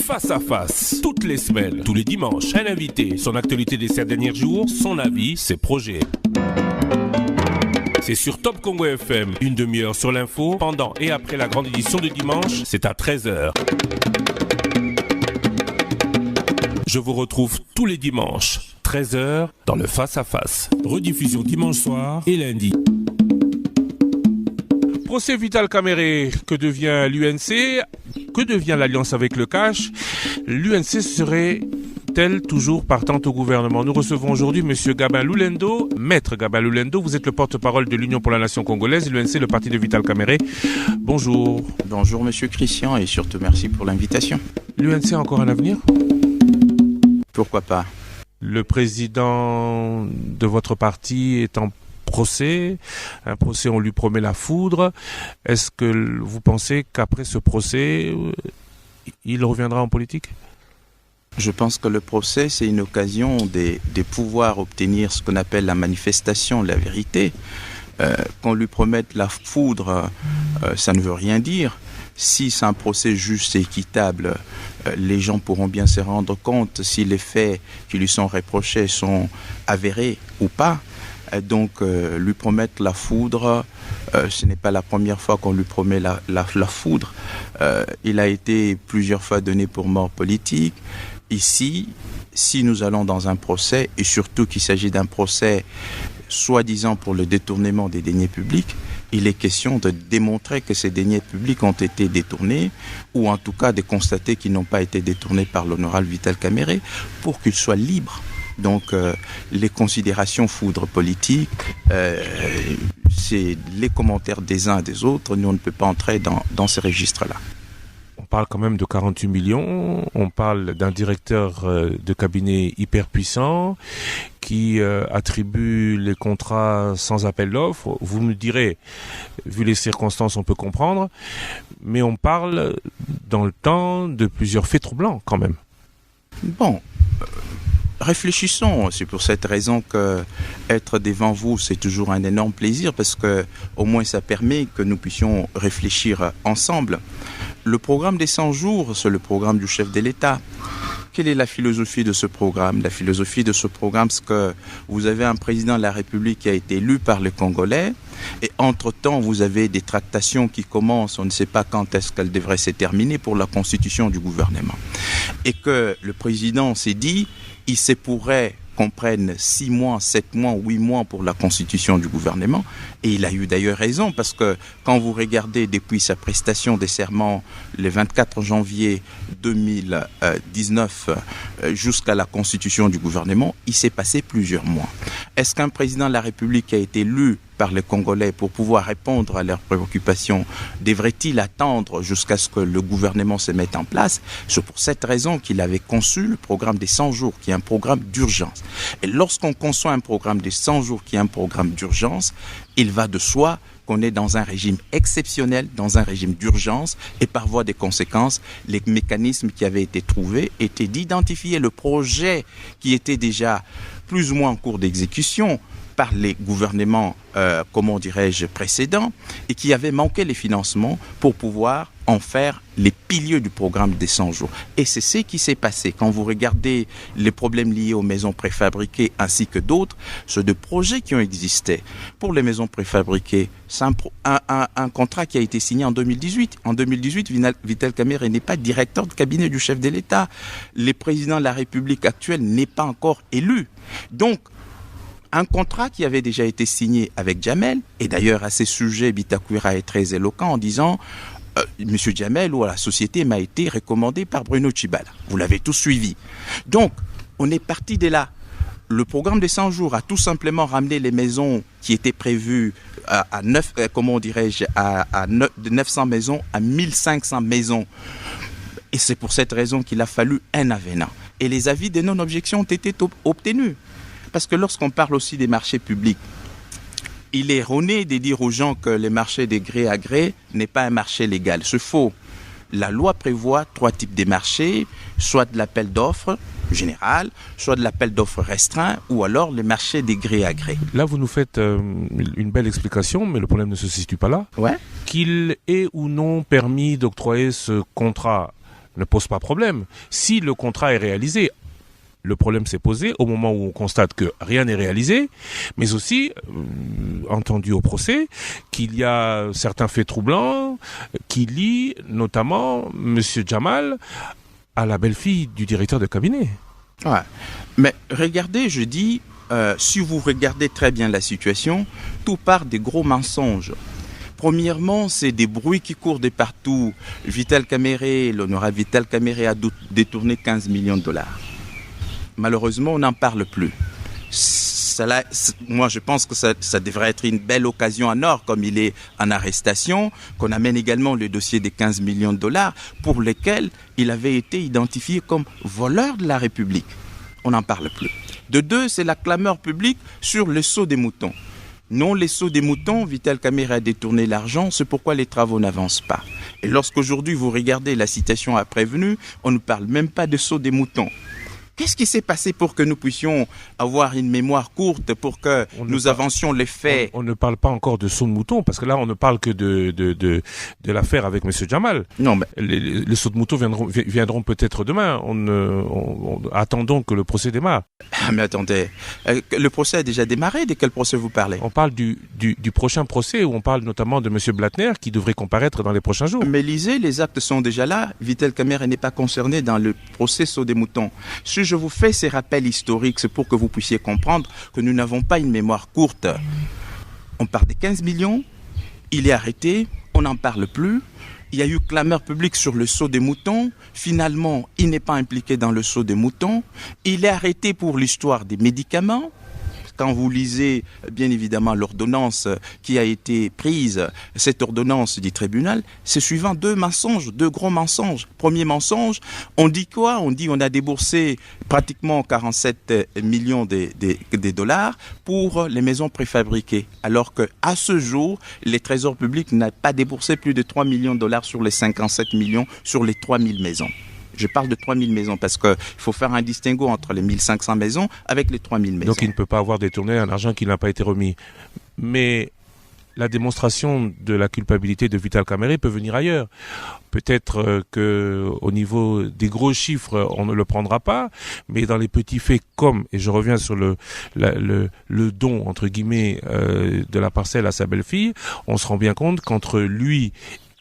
Face à face, toutes les semaines, tous les dimanches, un invité, son actualité des 7 derniers jours, son avis, ses projets. C'est sur Top Congo FM, une demi-heure sur l'info, pendant et après la grande édition de dimanche, c'est à 13h. Je vous retrouve tous les dimanches, 13h, dans le Face à Face. Rediffusion dimanche soir et lundi. Procès Vital Kamerhe, que devient l'UNC? Que devient l'alliance avec le cash? L'UNC serait-elle toujours partante au gouvernement? Nous recevons aujourd'hui M. Gabin Loulendo. Maître Gabin Loulendo, vous êtes le porte-parole de l'Union pour la Nation congolaise, l'UNC, le parti de Vital Kamerhe. Bonjour. Bonjour M. Christian et surtout merci pour l'invitation. L'UNC a encore un avenir? Pourquoi pas? Le président de votre parti est en procès, un procès, on lui promet la foudre. Est-ce que vous pensez qu'après ce procès, il reviendra en politique? Je pense que le procès, c'est une occasion de pouvoir obtenir ce qu'on appelle la manifestation de la vérité. Qu'on lui promette la foudre, ça ne veut rien dire. Si c'est un procès juste et équitable, les gens pourront bien se rendre compte si les faits qui lui sont reprochés sont avérés ou pas. Donc, lui promettre la foudre, ce n'est pas la première fois qu'on lui promet la foudre. Il a été plusieurs fois donné pour mort politique. Ici, si nous allons dans un procès, et surtout qu'il s'agit d'un procès soi-disant pour le détournement des deniers publics, il est question de démontrer que ces deniers publics ont été détournés, ou en tout cas de constater qu'ils n'ont pas été détournés par l'honorable Vital Kamerhe, pour qu'il soit libre. Donc, les considérations foudre politique, c'est les commentaires des uns et des autres. Nous, on ne peut pas entrer dans ces registres-là. On parle quand même de 48 millions. On parle d'un directeur de cabinet hyper puissant qui attribue les contrats sans appel d'offres. Vous me direz, vu les circonstances, on peut comprendre. Mais on parle dans le temps de plusieurs faits troublants quand même. Bon. Réfléchissons, c'est pour cette raison que être devant vous, c'est toujours un énorme plaisir parce que au moins ça permet que nous puissions réfléchir ensemble. Le programme des 100 jours, c'est le programme du chef de l'État. Quelle est la philosophie de ce programme? La philosophie de ce programme, c'est que vous avez un président de la République qui a été élu par les Congolais et entre-temps, vous avez des tractations qui commencent, on ne sait pas quand est-ce qu'elles devraient se terminer pour la constitution du gouvernement. Et que le président s'est dit, il se pourrait qu'on prenne 6 mois, 7 mois, 8 mois pour la constitution du gouvernement. Et il a eu d'ailleurs raison, parce que quand vous regardez depuis sa prestation des serments le 24 janvier 2019 jusqu'à la constitution du gouvernement, il s'est passé plusieurs mois. Est-ce qu'un président de la République a été élu par les Congolais pour pouvoir répondre à leurs préoccupations, devrait-il attendre jusqu'à ce que le gouvernement se mette en place? C'est pour cette raison qu'il avait conçu le programme des 100 jours, qui est un programme d'urgence. Et lorsqu'on conçoit un programme des 100 jours, qui est un programme d'urgence, il va de soi qu'on est dans un régime exceptionnel, dans un régime d'urgence, et par voie des conséquences, les mécanismes qui avaient été trouvés étaient d'identifier le projet qui était déjà plus ou moins en cours d'exécution par les gouvernements, précédents, et qui avaient manqué les financements pour pouvoir en faire les piliers du programme des 100 jours. Et c'est ce qui s'est passé. Quand vous regardez les problèmes liés aux maisons préfabriquées ainsi que d'autres, ce de projets qui ont existé. Pour les maisons préfabriquées, c'est un contrat qui a été signé en 2018. En 2018, Vital Kamerhe n'est pas directeur de cabinet du chef de l'État. Le président de la République actuelle n'est pas encore élu. Donc, un contrat qui avait déjà été signé avec Djamel, et d'ailleurs à ces sujets, Bitakwira est très éloquent en disant Monsieur Djamel ou à la société m'a été recommandé par Bruno Tshibala. Vous l'avez tous suivi. Donc, on est parti de là. Le programme des 100 jours a tout simplement ramené les maisons qui étaient prévues de 900 maisons à 1500 maisons. Et c'est pour cette raison qu'il a fallu un avenant. Et les avis de non-objection ont été obtenus. Parce que lorsqu'on parle aussi des marchés publics, il est erroné de dire aux gens que le marché de gré à gré n'est pas un marché légal. C'est faux. La loi prévoit 3 types de marchés, soit de l'appel d'offres général, soit de l'appel d'offres restreint, ou alors les marchés des gré à gré. Là, vous nous faites une belle explication, mais le problème ne se situe pas là. Ouais. Qu'il est ou non permis d'octroyer ce contrat ne pose pas problème. Si le contrat est réalisé, le problème s'est posé au moment où on constate que rien n'est réalisé, mais aussi, entendu au procès, qu'il y a certains faits troublants qui lient notamment M. Jamal à la belle-fille du directeur de cabinet. Ouais. Mais regardez, je dis, si vous regardez très bien la situation, tout part des gros mensonges. Premièrement, c'est des bruits qui courent de partout. Vital Kamerhe, l'honorable Vital Kamerhe a détourné 15 millions de dollars. Malheureusement, on n'en parle plus. Moi, je pense que ça devrait être une belle occasion en or, comme il est en arrestation, qu'on amène également le dossier des 15 millions de dollars pour lesquels il avait été identifié comme voleur de la République. On n'en parle plus. De deux, c'est la clameur publique sur le saut des moutons. Non, les sauts des moutons, Vital Kamerhe a détourné l'argent, c'est pourquoi les travaux n'avancent pas. Et lorsqu'aujourd'hui vous regardez la citation à prévenu, on ne parle même pas de saut des moutons. Qu'est-ce qui s'est passé pour que nous puissions avoir une mémoire courte, pour que nous avancions les faits? On ne parle pas encore de saut de mouton, parce que là, on ne parle que de l'affaire avec M. Jamal. Non, mais... Les sauts de mouton viendront peut-être demain. Attendons que le procès démarre. Ah, mais attendez, le procès a déjà démarré. De quel procès vous parlez? On parle du prochain procès, où on parle notamment de M. Blattner, qui devrait comparaître dans les prochains jours. Mais lisez, les actes sont déjà là. Vital Kamerhe n'est pas concerné dans le procès saut des moutons. Si je vous fais ces rappels historiques, c'est pour que vous puissiez comprendre que nous n'avons pas une mémoire courte. On parle des 15 millions, il est arrêté, on n'en parle plus. Il y a eu clameur publique sur le saut des moutons. Finalement, il n'est pas impliqué dans le saut des moutons. Il est arrêté pour l'histoire des médicaments. Quand vous lisez, bien évidemment, l'ordonnance qui a été prise, cette ordonnance du tribunal, c'est suivant deux gros mensonges. Premier mensonge, on dit quoi? On dit on a déboursé pratiquement 47 millions de dollars pour les maisons préfabriquées. Alors qu'à ce jour, les trésors publics n'ont pas déboursé plus de 3 millions de dollars sur les 57 millions sur les 3000 maisons. Je parle de 3000 maisons parce qu'il faut faire un distinguo entre les 1500 maisons avec les 3000 maisons. Donc il ne peut pas avoir détourné un argent qui n'a pas été remis. Mais la démonstration de la culpabilité de Vital Kamerhe peut venir ailleurs. Peut-être qu'au niveau des gros chiffres, on ne le prendra pas, mais dans les petits faits comme, et je reviens sur le don, entre guillemets, de la parcelle à sa belle-fille, on se rend bien compte qu'entre lui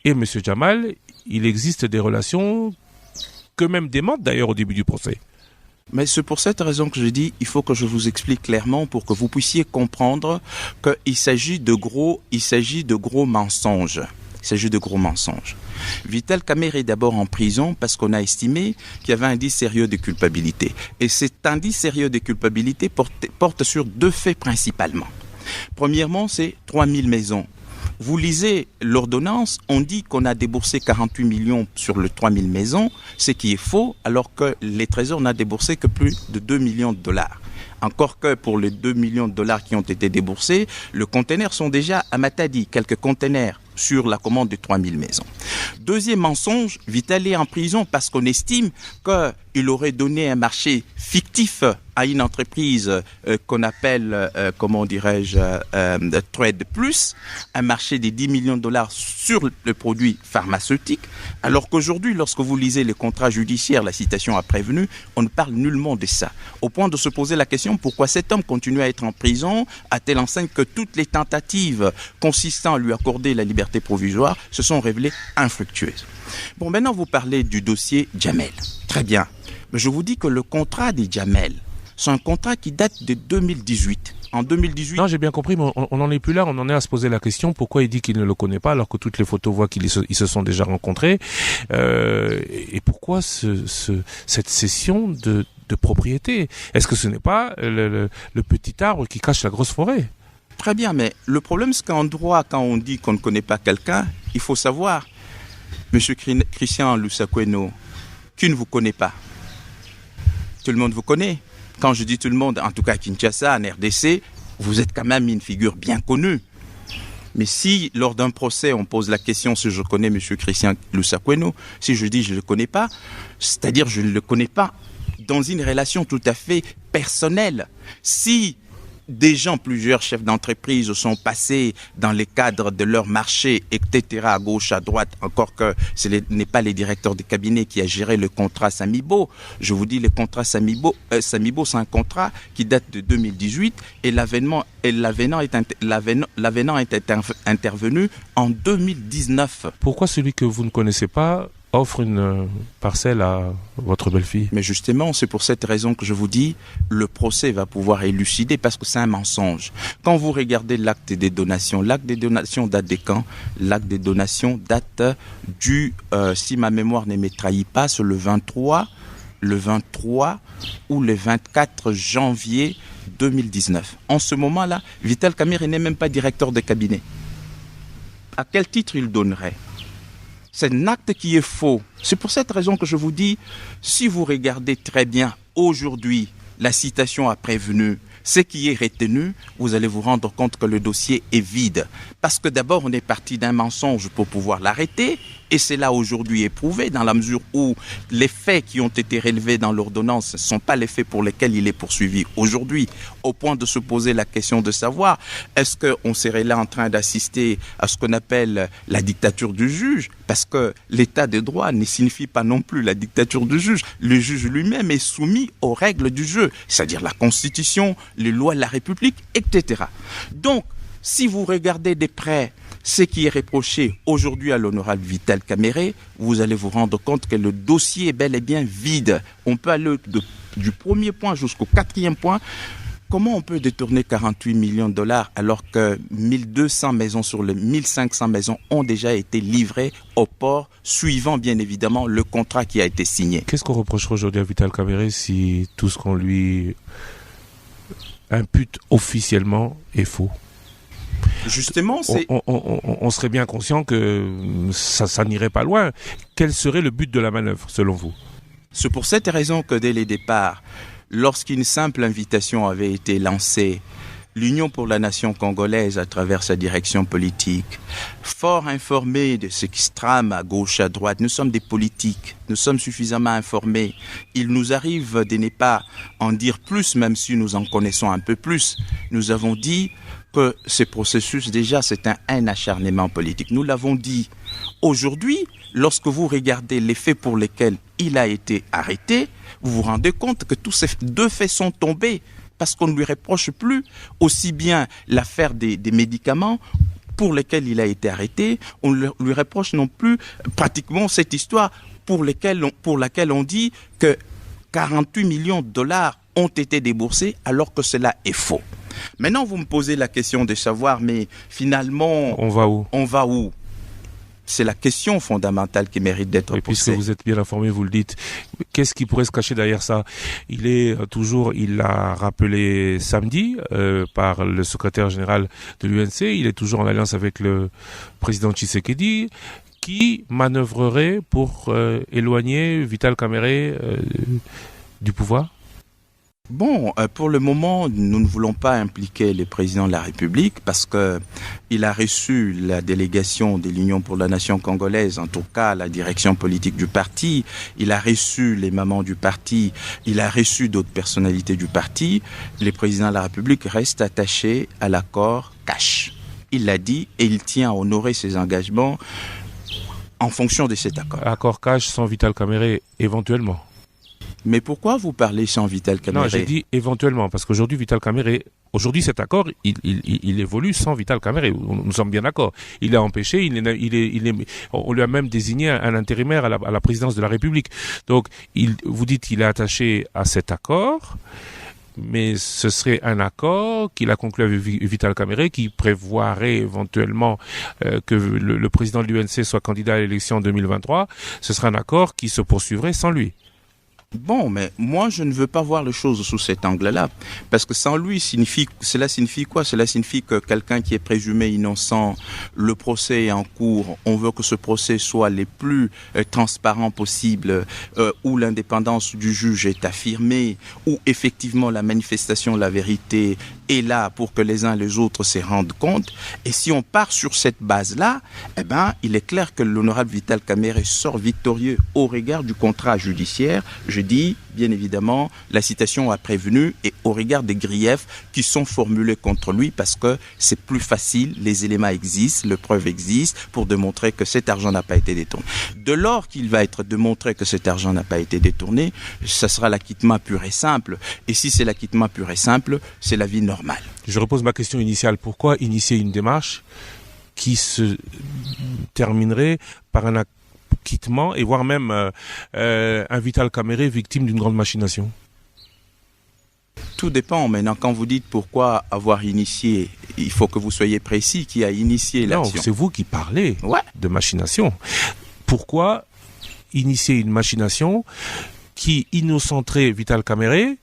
et M. Jamal, il existe des relations que même démentent d'ailleurs au début du procès. Mais c'est pour cette raison que je dis, il faut que je vous explique clairement pour que vous puissiez comprendre qu'il s'agit de gros mensonges. Il s'agit de gros mensonges. Vital Kamerhe est d'abord en prison parce qu'on a estimé qu'il y avait un indice sérieux de culpabilité. Et cet indice sérieux de culpabilité porte sur deux faits principalement. Premièrement, c'est 3000 maisons. Vous lisez l'ordonnance, on dit qu'on a déboursé 48 millions sur les 3000 maisons, ce qui est faux, alors que les trésors n'ont déboursé que plus de 2 millions de dollars. Encore que pour les 2 millions de dollars qui ont été déboursés, les conteneurs sont déjà à Matadi, quelques conteneurs sur la commande de 3000 maisons. Deuxième mensonge, Vital est en prison parce qu'on estime qu'il aurait donné un marché fictif à une entreprise qu'on appelle, Trade Plus, un marché de 10 millions de dollars sur le produit pharmaceutique, alors qu'aujourd'hui, lorsque vous lisez les contrats judiciaires, la citation a prévenu, on ne parle nullement de ça. Au point de se poser la question, pourquoi cet homme continue à être en prison, à telle enseigne que toutes les tentatives consistant à lui accorder la liberté provisoire se sont révélées infructueuses. Bon, maintenant vous parlez du dossier Jamel. Très bien. Mais je vous dis que le contrat des Jamel, c'est un contrat qui date de 2018. En 2018... Non, j'ai bien compris, mais on n'en est plus là. On en est à se poser la question pourquoi il dit qu'il ne le connaît pas alors que toutes les photos voient qu'ils se sont déjà rencontrés. Et pourquoi cette cession de propriété? Est-ce que ce n'est pas le petit arbre qui cache la grosse forêt? Très bien, mais le problème, c'est qu'en droit, quand on dit qu'on ne connaît pas quelqu'un, il faut savoir, Monsieur Christian Lussakweno, qui ne vous connaît pas? Tout le monde vous connaît. Quand je dis tout le monde, en tout cas à Kinshasa, en RDC, vous êtes quand même une figure bien connue. Mais si, lors d'un procès, on pose la question si je connais M. Christian Lussakweno, si je dis je ne le connais pas, c'est-à-dire je ne le connais pas dans une relation tout à fait personnelle. Si plusieurs chefs d'entreprise sont passés dans les cadres de leur marché, etc., à gauche, à droite, encore que ce n'est pas les directeurs de cabinet qui a géré le contrat Samibo. Je vous dis, le contrat Samibo, c'est un contrat qui date de 2018 et l'avenant est intervenu en 2019. Pourquoi celui que vous ne connaissez pas offre une parcelle à votre belle-fille? Mais justement, c'est pour cette raison que je vous dis, le procès va pouvoir élucider parce que c'est un mensonge. Quand vous regardez l'acte des donations date de quand? L'acte des donations date du, si ma mémoire ne me trahit pas, c'est le 23 ou le 24 janvier 2019. En ce moment-là, Vital Kamerhe n'est même pas directeur de cabinet. À quel titre il donnerait? C'est un acte qui est faux. C'est pour cette raison que je vous dis, si vous regardez très bien aujourd'hui la citation à prévenu, ce qui est retenu, vous allez vous rendre compte que le dossier est vide. Parce que d'abord, on est parti d'un mensonge pour pouvoir l'arrêter, et c'est là aujourd'hui éprouvé, dans la mesure où les faits qui ont été relevés dans l'ordonnance ne sont pas les faits pour lesquels il est poursuivi aujourd'hui, au point de se poser la question de savoir, est-ce qu'on serait là en train d'assister à ce qu'on appelle la dictature du juge? Parce que l'état de droit ne signifie pas non plus la dictature du juge. Le juge lui-même est soumis aux règles du jeu, c'est-à-dire la Constitution, les lois de la République, etc. Donc, si vous regardez de près ce qui est reproché aujourd'hui à l'honorable Vital Kamerhe, vous allez vous rendre compte que le dossier est bel et bien vide. On peut aller du premier point jusqu'au quatrième point. Comment on peut détourner 48 millions de dollars alors que 1200 maisons sur les 1500 maisons ont déjà été livrées au port, suivant bien évidemment le contrat qui a été signé? Qu'est-ce qu'on reprochera aujourd'hui à Vital Kamerhe si tout ce qu'on lui impute officiellement est faux? Justement, on serait bien conscient que ça n'irait pas loin. Quel serait le but de la manœuvre, selon vous? C'est pour cette raison que dès le départ, lorsqu'une simple invitation avait été lancée, l'Union pour la nation congolaise, à travers sa direction politique, fort informée de ce qui se trame à gauche, à droite, nous sommes des politiques, nous sommes suffisamment informés. Il nous arrive de ne pas en dire plus, même si nous en connaissons un peu plus. Nous avons dit que ce processus, déjà, c'est un acharnement politique. Nous l'avons dit. Aujourd'hui, lorsque vous regardez les faits pour lesquels il a été arrêté, vous vous rendez compte que tous ces deux faits sont tombés parce qu'on ne lui reproche plus aussi bien l'affaire des médicaments pour lesquels il a été arrêté, on ne lui reproche non plus pratiquement cette histoire pour laquelle on dit que 48 millions de dollars ont été déboursés alors que cela est faux. Maintenant, vous me posez la question de savoir, mais finalement, on va où? C'est la question fondamentale qui mérite d'être posée. Et puisque vous êtes bien informé, vous le dites, qu'est-ce qui pourrait se cacher derrière ça? Il l'a rappelé samedi par le secrétaire général de l'UNC, il est toujours en alliance avec le président Tshisekedi, qui manœuvrerait pour éloigner Vital Kamerhe du pouvoir? Bon, pour le moment, nous ne voulons pas impliquer le président de la République parce que il a reçu la délégation de l'Union pour la nation congolaise, en tout cas la direction politique du parti. Il a reçu les mamans du parti, il a reçu d'autres personnalités du parti. Le président de la République reste attaché à l'accord cash. Il l'a dit et il tient à honorer ses engagements en fonction de cet accord. Accord cash sans Vital Kamerhe, éventuellement. Mais pourquoi vous parlez sans Vital Kamerhe? Non, j'ai dit éventuellement, parce qu'aujourd'hui, Vital Kamerhe, cet accord, il évolue sans Vital Kamerhe. Nous sommes bien d'accord. Il est empêché, on lui a même désigné un intérimaire à la présidence de la République. Donc, vous dites qu'il est attaché à cet accord, mais ce serait un accord qu'il a conclu avec Vital Kamerhe qui prévoirait éventuellement que le président de l'UNC soit candidat à l'élection en 2023. Ce serait un accord qui se poursuivrait sans lui. Bon, mais moi, je ne veux pas voir les choses sous cet angle-là. Parce que sans lui, cela signifie quoi? Cela signifie que quelqu'un qui est présumé innocent, le procès est en cours, on veut que ce procès soit le plus transparent possible, où l'indépendance du juge est affirmée, où effectivement la manifestation de la vérité est là pour que les uns et les autres se rendent compte. Et si on part sur cette base-là, eh ben, il est clair que l'honorable Vital Kamerhe sort victorieux au regard du contrat judiciaire. Je dis, bien évidemment, la citation a prévenu et au regard des griefs qui sont formulés contre lui parce que c'est plus facile, les éléments existent, les preuves existent pour démontrer que cet argent n'a pas été détourné. De lors qu'il va être démontré que cet argent n'a pas été détourné, ça sera l'acquittement pur et simple. Et si c'est l'acquittement pur et simple, c'est la vie normale. Je repose ma question initiale. Pourquoi initier une démarche qui se terminerait par un acquittement et voire même un Vital Kamerhe victime d'une grande machination? Tout dépend. Maintenant, quand vous dites pourquoi avoir initié, il faut que vous soyez précis qui a initié l'action. Non, c'est vous qui parlez de machination. Pourquoi initier une machination qui innocenterait Vital Kamerhe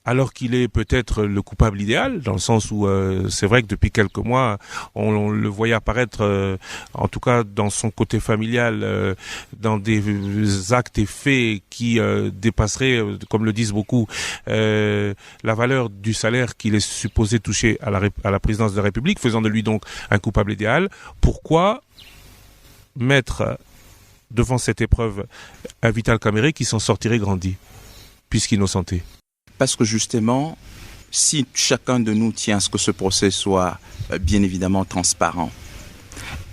alors qu'il est peut-être le coupable idéal, dans le sens où c'est vrai que depuis quelques mois, on le voyait apparaître, en tout cas dans son côté familial, dans des actes et faits qui dépasseraient, comme le disent beaucoup, la valeur du salaire qu'il est supposé toucher à la présidence de la République, faisant de lui donc un coupable idéal. Pourquoi mettre devant cette épreuve un Vital Kamerhe qui s'en sortirait grandi, puisqu'innocenté? Parce que justement, si chacun de nous tient à ce que ce procès soit bien évidemment transparent,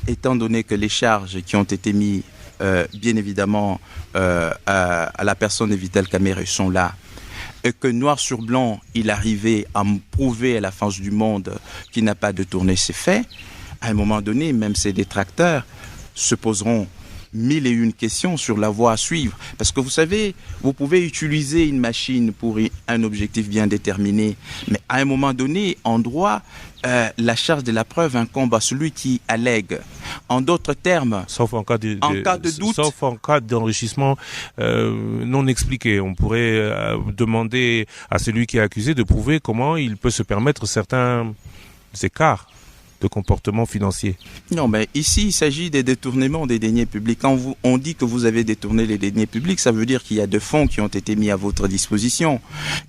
étant donné que les charges qui ont été mises bien évidemment à la personne de Vital Kamerhe sont là, et que noir sur blanc, il arrivait à me prouver à la face du monde qu'il n'a pas détourné ses faits, à un moment donné, même ses détracteurs se poseront 1001 questions sur la voie à suivre. Parce que vous savez, vous pouvez utiliser une machine pour un objectif bien déterminé, mais à un moment donné, en droit, la charge de la preuve incombe à celui qui allègue. En d'autres termes, sauf en cas de doute, sauf en cas d'enrichissement non expliqué, on pourrait demander à celui qui est accusé de prouver comment il peut se permettre certains écarts de comportement financier. Non, mais ici, il s'agit des détournements des deniers publics. Quand on dit que vous avez détourné les deniers publics, ça veut dire qu'il y a des fonds qui ont été mis à votre disposition.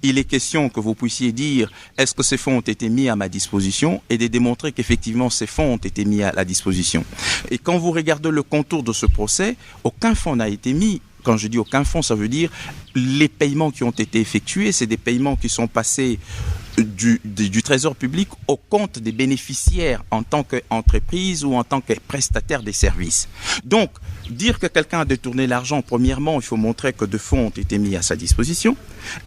Il est question que vous puissiez dire, est-ce que ces fonds ont été mis à ma disposition, et de démontrer qu'effectivement ces fonds ont été mis à la disposition. Et quand vous regardez le contour de ce procès, aucun fonds n'a été mis. Quand je dis aucun fonds, ça veut dire les paiements qui ont été effectués, c'est des paiements qui sont passés du trésor public au compte des bénéficiaires en tant qu'entreprise ou en tant que prestataire des services. Donc, dire que quelqu'un a détourné l'argent, premièrement, il faut montrer que des fonds ont été mis à sa disposition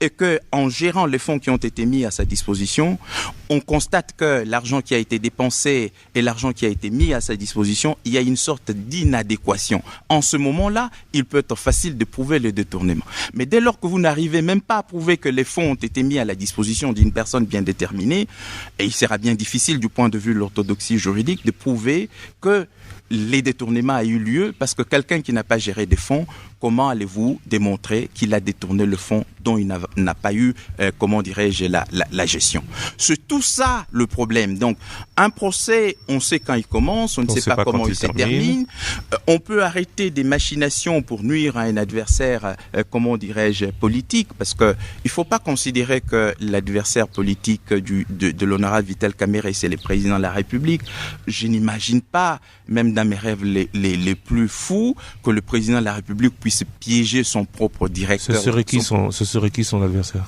et qu'en gérant les fonds qui ont été mis à sa disposition, on constate que l'argent qui a été dépensé et l'argent qui a été mis à sa disposition, il y a une sorte d'inadéquation. En ce moment-là, il peut être facile de prouver le détournement. Mais dès lors que vous n'arrivez même pas à prouver que les fonds ont été mis à la disposition d'une personne bien déterminée, et il sera bien difficile du point de vue de l'orthodoxie juridique de prouver que les détournements a eu lieu parce que quelqu'un qui n'a pas géré des fonds, comment allez-vous démontrer qu'il a détourné le fonds dont il n'a pas eu, comment dirais-je, la gestion? C'est tout ça le problème. Donc, un procès, on sait quand il commence, on ne sait pas comment il se termine. On peut arrêter des machinations pour nuire à un adversaire, comment dirais-je, politique, parce que il faut pas considérer que l'adversaire politique de l'honorable Vital Kamerhe, c'est le président de la République. Je n'imagine pas, même dans mes rêves les plus fous, que le président de la République puisse piéger son propre directeur. Ce serait qui son adversaire?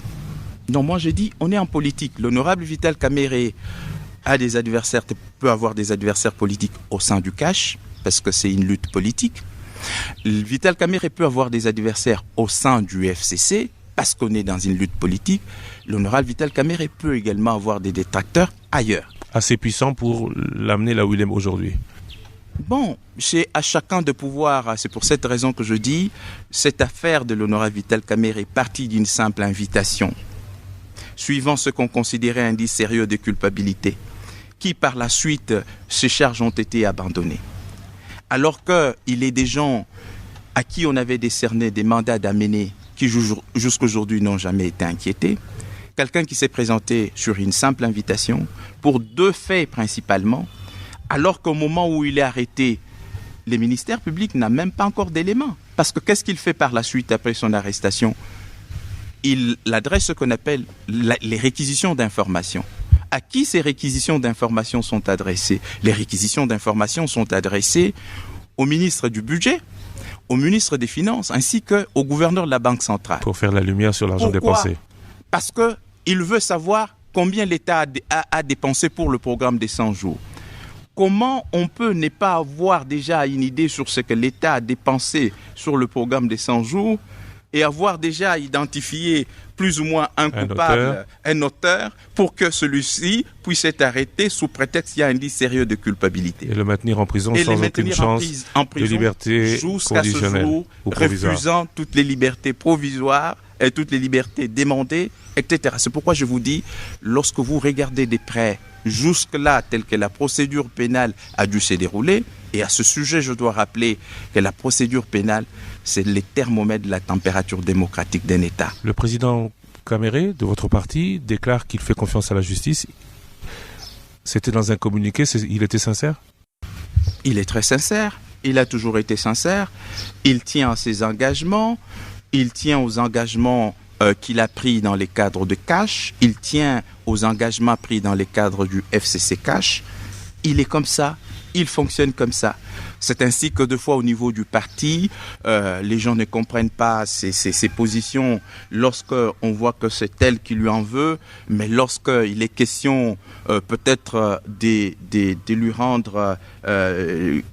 Non, moi je dis, on est en politique. L'honorable Vital Kamerhe a des adversaires, peut avoir des adversaires politiques au sein du cash, parce que c'est une lutte politique. Vital Kamerhe peut avoir des adversaires au sein du FCC, parce qu'on est dans une lutte politique. L'honorable Vital Kamerhe peut également avoir des détracteurs ailleurs. Assez puissant pour l'amener là où il est aujourd'hui. Bon, c'est à chacun de pouvoir, c'est pour cette raison que je dis, cette affaire de l'honorable Vital Kamerhe est partie d'une simple invitation, suivant ce qu'on considérait un indice sérieux de culpabilité, qui par la suite, ces charges ont été abandonnées. Alors qu'il est des gens à qui on avait décerné des mandats d'amener qui jusqu'aujourd'hui n'ont jamais été inquiétés, quelqu'un qui s'est présenté sur une simple invitation, pour deux faits principalement, alors qu'au moment où il est arrêté, le ministère public n'a même pas encore d'éléments. Parce que qu'est-ce qu'il fait par la suite après son arrestation? Il adresse ce qu'on appelle les réquisitions d'informations. À qui ces réquisitions d'informations sont adressées? Les réquisitions d'informations sont adressées au ministre du Budget, au ministre des Finances, ainsi qu'au gouverneur de la Banque centrale. Pour faire la lumière sur l'argent dépensé. Parce qu'il veut savoir combien l'État a dépensé pour le programme des 100 jours. Comment on peut ne pas avoir déjà une idée sur ce que l'État a dépensé sur le programme des 100 jours et avoir déjà identifié plus ou moins un coupable, un auteur, pour que celui-ci puisse être arrêté sous prétexte qu'il y a un indice sérieux de culpabilité. Et le maintenir en prison sans aucune chance de liberté conditionnelle ou provisoire. Refusant toutes les libertés provisoires et toutes les libertés demandées, etc. C'est pourquoi je vous dis, lorsque vous regardez de près jusque-là, telle que la procédure pénale a dû se dérouler, et à ce sujet, je dois rappeler que la procédure pénale, c'est le thermomètre de la température démocratique d'un État. Le président Caméré, de votre parti, déclare qu'il fait confiance à la justice. C'était dans un communiqué, il était sincère? Il est très sincère, il a toujours été sincère, il tient à ses engagements, il tient aux engagements qu'il a pris dans les cadres de Cash, il tient aux engagements pris dans les cadres du FCC Cash. Il est comme ça, il fonctionne comme ça. C'est ainsi que deux fois au niveau du parti, les gens ne comprennent pas ses positions lorsqu'on voit que c'est elle qui lui en veut, mais lorsqu'il est question peut-être de lui rendre,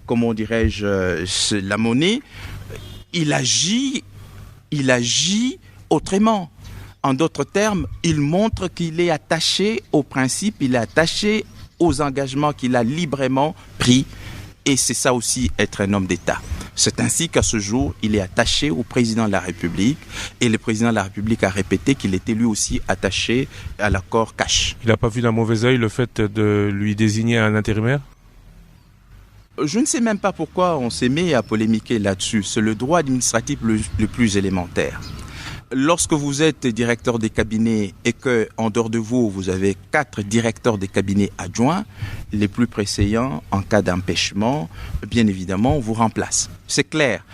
comment dirais-je, la monnaie, il agit autrement. En d'autres termes, il montre qu'il est attaché aux principes, il est attaché aux engagements qu'il a librement pris. Et c'est ça aussi être un homme d'État. C'est ainsi qu'à ce jour, il est attaché au président de la République. Et le président de la République a répété qu'il était lui aussi attaché à l'accord Cash. Il n'a pas vu d'un mauvais œil le fait de lui désigner un intérimaire ? Je ne sais même pas pourquoi on s'est mis à polémiquer là-dessus. C'est le droit administratif le plus élémentaire. Lorsque vous êtes directeur des cabinets et qu'en dehors de vous, vous avez 4 directeurs des cabinets adjoints, les plus préséants, en cas d'empêchement, bien évidemment, on vous remplace. C'est clair.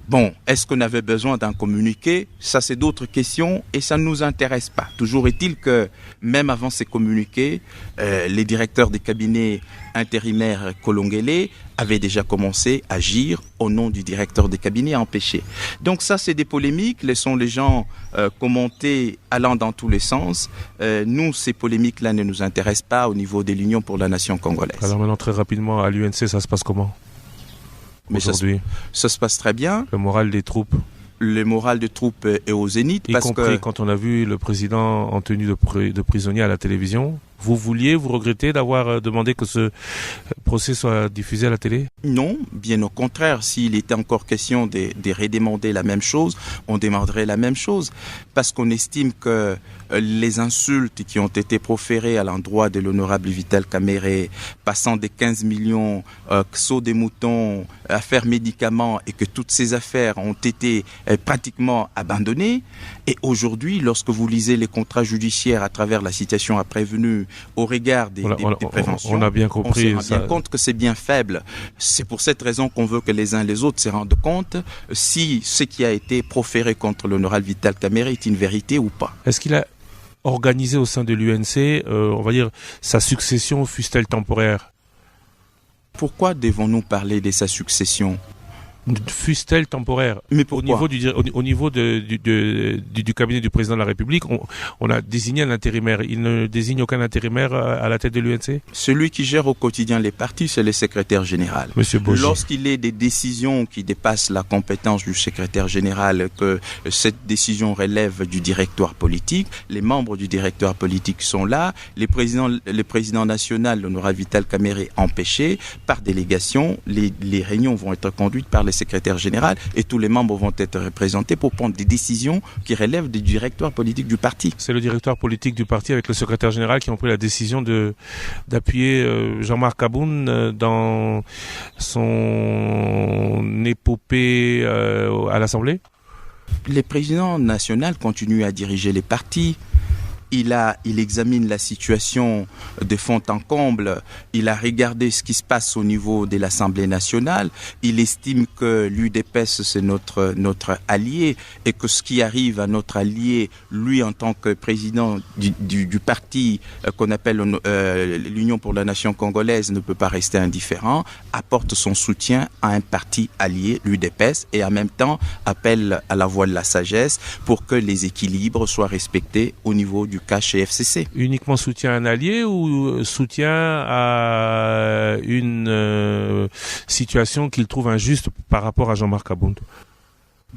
Bon, est-ce qu'on avait besoin d'un communiqué? Ça, c'est d'autres questions et ça ne nous intéresse pas. Toujours est-il que, même avant ces communiqués, les directeurs des cabinets intérimaires Kolongele avaient déjà commencé à agir au nom du directeur des cabinets empêché. Donc ça, c'est des polémiques. Laissons les gens commenter allant dans tous les sens. Nous, ces polémiques-là ne nous intéressent pas au niveau de l'Union pour la nation congolaise. Alors maintenant, très rapidement, à l'UNC, ça se passe comment aujourd'hui? Ça se passe très bien. Le moral des troupes? Le moral des troupes est au zénith. Y compris quand on a vu le président en tenue de prisonnier à la télévision. Vous regrettez d'avoir demandé que ce procès soit diffusé à la télé? Non, bien au contraire. S'il était encore question de redemander la même chose, on demanderait la même chose. Parce qu'on estime que les insultes qui ont été proférées à l'endroit de l'honorable Vital Kamerhe, passant des 15 millions, saut des moutons, affaires médicaments, et que toutes ces affaires ont été pratiquement abandonnées. Et aujourd'hui, lorsque vous lisez les contrats judiciaires à travers la citation à prévenu, au regard des préventions, on a bien compris, on se rend bien compte que c'est bien faible. C'est pour cette raison qu'on veut que les uns et les autres se rendent compte si ce qui a été proféré contre l'honorable Vital Kamerhe est une vérité ou pas. Est-ce qu'il a organisé au sein de l'UNC, on va dire, sa succession fût-elle temporaire? Pourquoi devons-nous parler de sa succession? Fût-elle temporaire? Mais pourquoi? Au niveau du cabinet du président de la République, on a désigné un intérimaire. Il ne désigne aucun intérimaire à la tête de l'UNC? Celui qui gère au quotidien les partis, c'est le secrétaire général. Monsieur Bogi. Lorsqu'il est des décisions qui dépassent la compétence du secrétaire général, que cette décision relève du directoire politique, les membres du directoire politique sont là, le président national, l'honorable Vital Kamerhe, empêché, par délégation, les réunions vont être conduites par le secrétaire général et tous les membres vont être représentés pour prendre des décisions qui relèvent du directoire politique du parti. C'est le directoire politique du parti avec le secrétaire général qui ont pris la décision d'appuyer Jean-Marc Aboun dans son épopée à l'Assemblée? Le président national continue à diriger les partis. il examine la situation de fond en comble, il a regardé ce qui se passe au niveau de l'Assemblée nationale, il estime que l'UDPS c'est notre allié et que ce qui arrive à notre allié, lui en tant que président du parti qu'on appelle l'Union pour la nation congolaise ne peut pas rester indifférent, apporte son soutien à un parti allié, l'UDPS, et en même temps appelle à la voie de la sagesse pour que les équilibres soient respectés au niveau du cash et FCC. Uniquement soutien à un allié ou soutien à une situation qu'il trouve injuste par rapport à Jean-Marc Abound?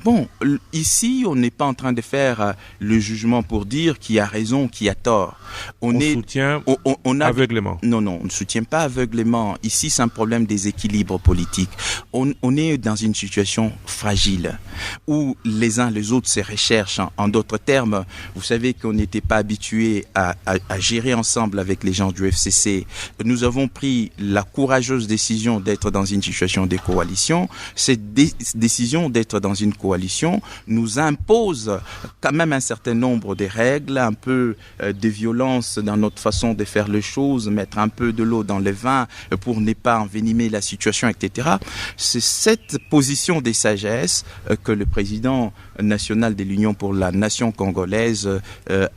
Bon, ici, on n'est pas en train de faire le jugement pour dire qui a raison, qui a tort. On soutient aveuglément. Non, on ne soutient pas aveuglément. Ici, c'est un problème des équilibres politiques. On est dans une situation fragile où les uns les autres se recherchent. En d'autres termes, vous savez qu'on n'était pas habitué à gérer ensemble avec les gens du FCC. Nous avons pris la courageuse décision d'être dans une situation de coalition. Cette décision d'être dans une coalition nous impose quand même un certain nombre de règles, un peu de violence dans notre façon de faire les choses, mettre un peu de l'eau dans le vin pour ne pas envenimer la situation, etc. C'est cette position de sagesse que le président national de l'Union pour la nation congolaise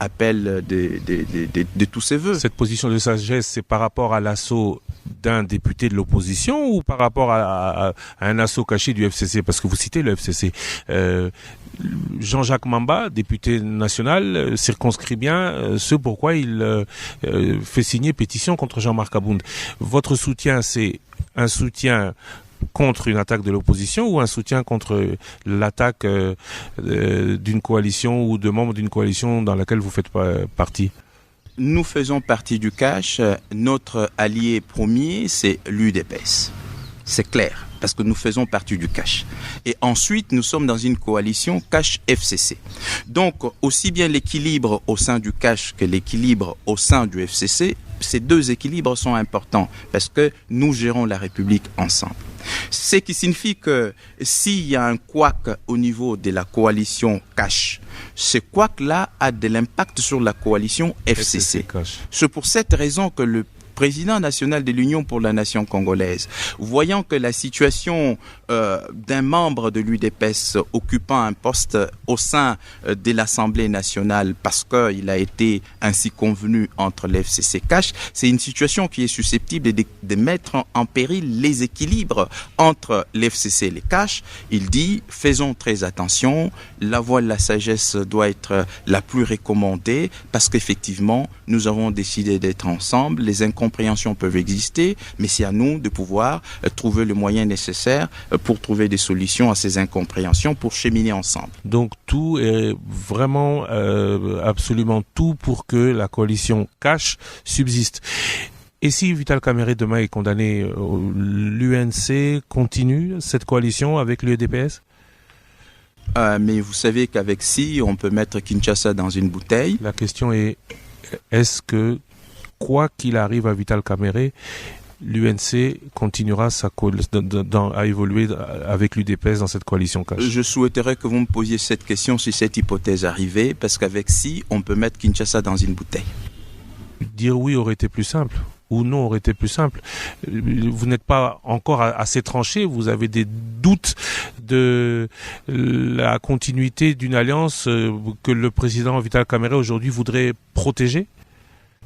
appelle de tous ses voeux. Cette position de sagesse, c'est par rapport à l'assaut d'un député de l'opposition ou par rapport à un assaut caché du FCC? Parce que vous citez le FCC. Jean-Jacques Mamba, député national, circonscrit bien ce pourquoi il fait signer pétition contre Jean-Marc Abound. Votre soutien, c'est un soutien contre une attaque de l'opposition ou un soutien contre l'attaque d'une coalition ou de membres d'une coalition dans laquelle vous faites partie? Nous faisons partie du cash. Notre allié premier, c'est l'UDPS. C'est clair, parce que nous faisons partie du cash. Et ensuite, nous sommes dans une coalition cash-FCC. Donc, aussi bien l'équilibre au sein du cash que l'équilibre au sein du FCC, ces deux équilibres sont importants parce que nous gérons la République ensemble. Ce qui signifie que s'il y a un couac au niveau de la coalition cash, ce couac-là a de l'impact sur la coalition FCC. C'est pour cette raison que le président national de l'Union pour la nation congolaise, voyant que la situation d'un membre de l'UDPS occupant un poste au sein de l'Assemblée nationale parce qu'il a été ainsi convenu entre l'FCC cash, c'est une situation qui est susceptible de mettre en péril les équilibres entre l'FCC et les cash. Il dit, faisons très attention, la voie de la sagesse doit être la plus recommandée parce qu'effectivement, nous avons décidé d'être ensemble, les incompréhensions peuvent exister, mais c'est à nous de pouvoir trouver le moyen nécessaire pour trouver des solutions à ces incompréhensions, pour cheminer ensemble. Donc tout est vraiment absolument tout pour que la coalition cash subsiste. Et si Vital Kamerhe demain est condamné, l'UNC continue cette coalition avec l'UDPS? Mais vous savez qu'avec si, on peut mettre Kinshasa dans une bouteille. La question est-ce que, quoi qu'il arrive à Vital Kamerhe, l'UNC continuera à évoluer avec l'UDPS dans cette coalition cash? Je souhaiterais que vous me posiez cette question si cette hypothèse arrivait, parce qu'avec si, on peut mettre Kinshasa dans une bouteille. Dire oui aurait été plus simple, ou non aurait été plus simple. Vous n'êtes pas encore assez tranché, vous avez des doutes de la continuité d'une alliance que le président Vital Kamerhe aujourd'hui voudrait protéger?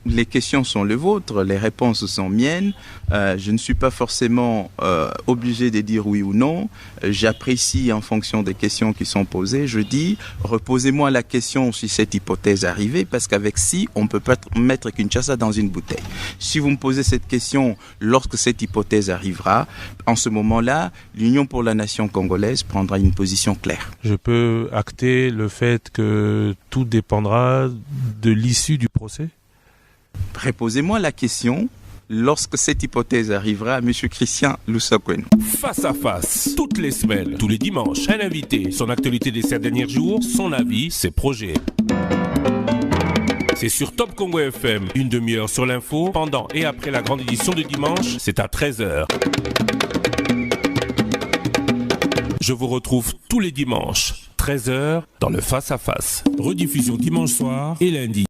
Les questions sont les vôtres, les réponses sont miennes. Je ne suis pas forcément obligé de dire oui ou non. J'apprécie en fonction des questions qui sont posées. Je dis, reposez-moi la question si cette hypothèse arrivait, parce qu'avec si, on peut pas mettre Kinshasa dans une bouteille. Si vous me posez cette question lorsque cette hypothèse arrivera, en ce moment-là, l'Union pour la nation congolaise prendra une position claire. Je peux acter le fait que tout dépendra de l'issue du procès? Reposez-moi la question lorsque cette hypothèse arrivera à M. Christian Lusakwen. Face à face, toutes les semaines, tous les dimanches, un invité, son actualité des 7 derniers jours, son avis, ses projets. C'est sur Top Congo FM, une demi-heure sur l'info, pendant et après la grande édition de dimanche, c'est à 13h. Je vous retrouve tous les dimanches, 13h, dans le Face à face. Rediffusion dimanche soir et lundi.